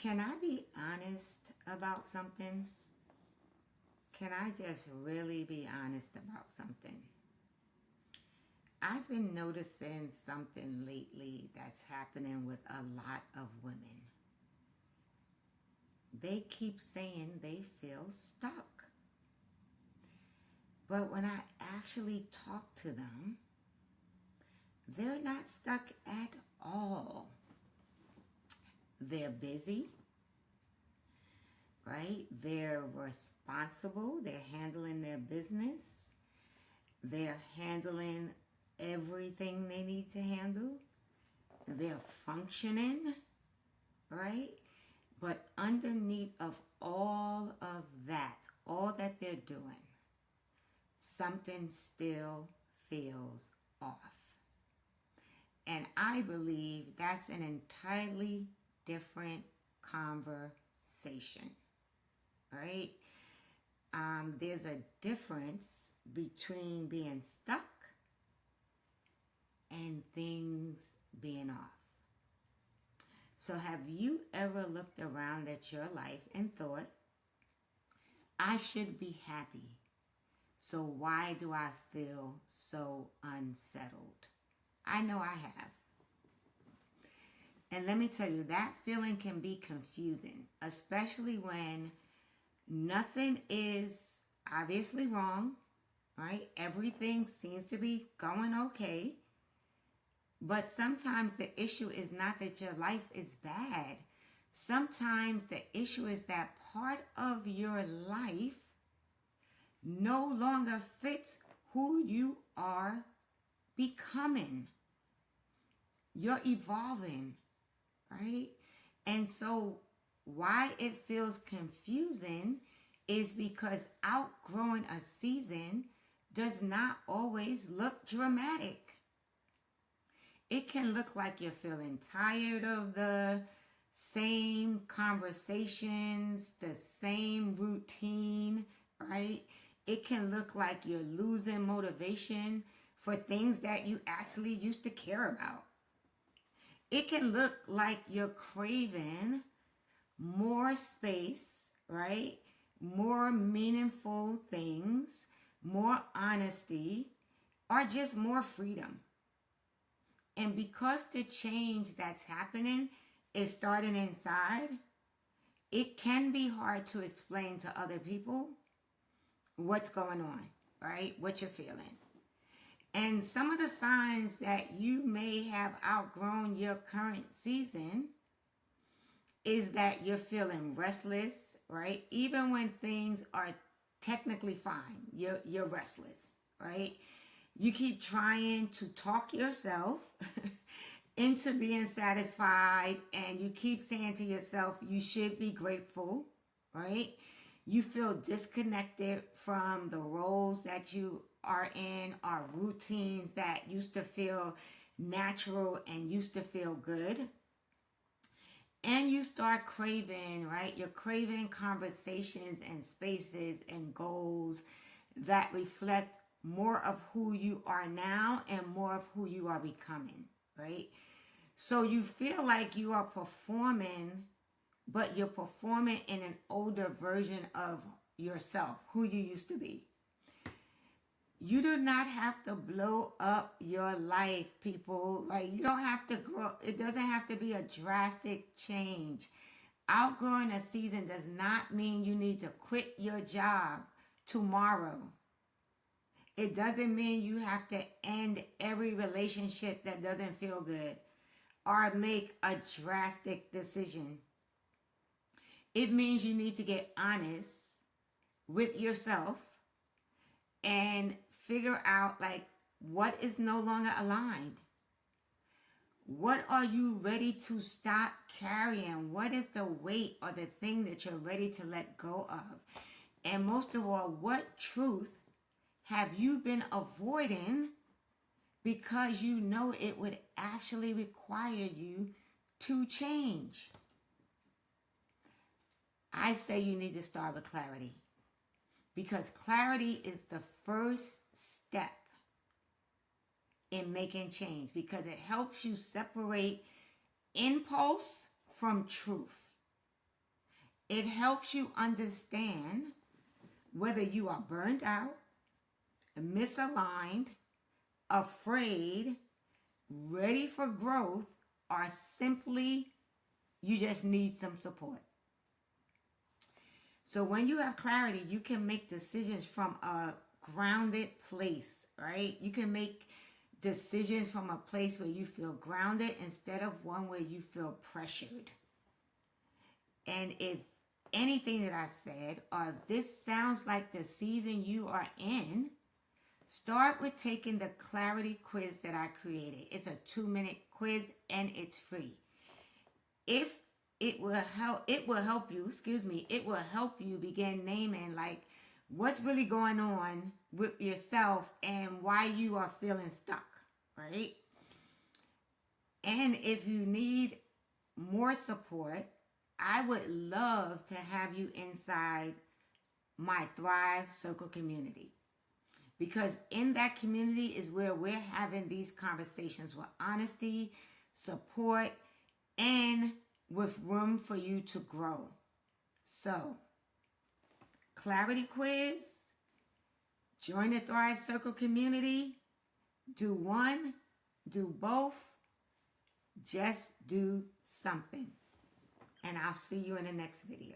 Can I be honest about something? Can I just really be honest about something? I've been noticing something lately that's happening with a lot of women. They keep saying they feel stuck. But when I actually talk to them, they're not stuck at all. They're busy, right? They're responsible. They're handling their business. They're handling everything they need to handle. They're functioning, right? But underneath of all that they're doing, something still feels off. And I believe that's an entirely different conversation, right? There's a difference between being stuck and things being off. So have you ever looked around at your life and thought, I should be happy, so why do I feel so unsettled? I know I have. And let me tell you, that feeling can be confusing, especially when nothing is obviously wrong, right? Everything seems to be going okay. But sometimes the issue is not that your life is bad. Sometimes the issue is that part of your life no longer fits who you are becoming. You're evolving, right? And so why it feels confusing is because outgrowing a season does not always look dramatic. It can look like you're feeling tired of the same conversations, the same routine, right? It can look like you're losing motivation for things that you actually used to care about. It can look like you're craving more space, right? More meaningful things, more honesty, or just more freedom. And because the change that's happening is starting inside, it can be hard to explain to other people what's going on, right? What you're feeling. And some of the signs that you may have outgrown your current season is that you're feeling restless, right? Even when things are technically fine, you're restless, right? You keep trying to talk yourself into being satisfied, and you keep saying to yourself, you should be grateful, right? You feel disconnected from the roles that you are in, or routines that used to feel natural and used to feel good. And you start craving, right? You're craving conversations and spaces and goals that reflect more of who you are now and more of who you are becoming, right? So you feel like you are performing, but you're performing in an older version of yourself, who you used to be. You do not have to blow up your life, people. Like, you don't have to grow. It doesn't have to be a drastic change. Outgrowing a season does not mean you need to quit your job tomorrow. It doesn't mean you have to end every relationship that doesn't feel good or make a drastic decision. It means you need to get honest with yourself and figure out, like, what is no longer aligned. What are you ready to stop carrying? What is the weight or the thing that you're ready to let go of? And most of all, what truth have you been avoiding because you know it would actually require you to change? I say you need to start with clarity, because clarity is the first step in making change, because it helps you separate impulse from truth. It helps you understand whether you are burned out, misaligned, afraid, ready for growth, or simply you just need some support. So when you have clarity, you can make decisions from a grounded place, right? You can make decisions from a place where you feel grounded instead of one where you feel pressured. And if anything that I said, or if this sounds like the season you are in, start with taking the clarity quiz that I created. It's a 2-minute quiz and it's free. If it will help you begin naming like what's really going on with yourself and why you are feeling stuck, right? And if you need more support, I would love to have you inside my Thrive Circle community. Because in that community is where we're having these conversations with honesty, support, and with room for you to grow. So, clarity quiz, join the Thrive Circle community, do one, do both, just do something. And I'll see you in the next video.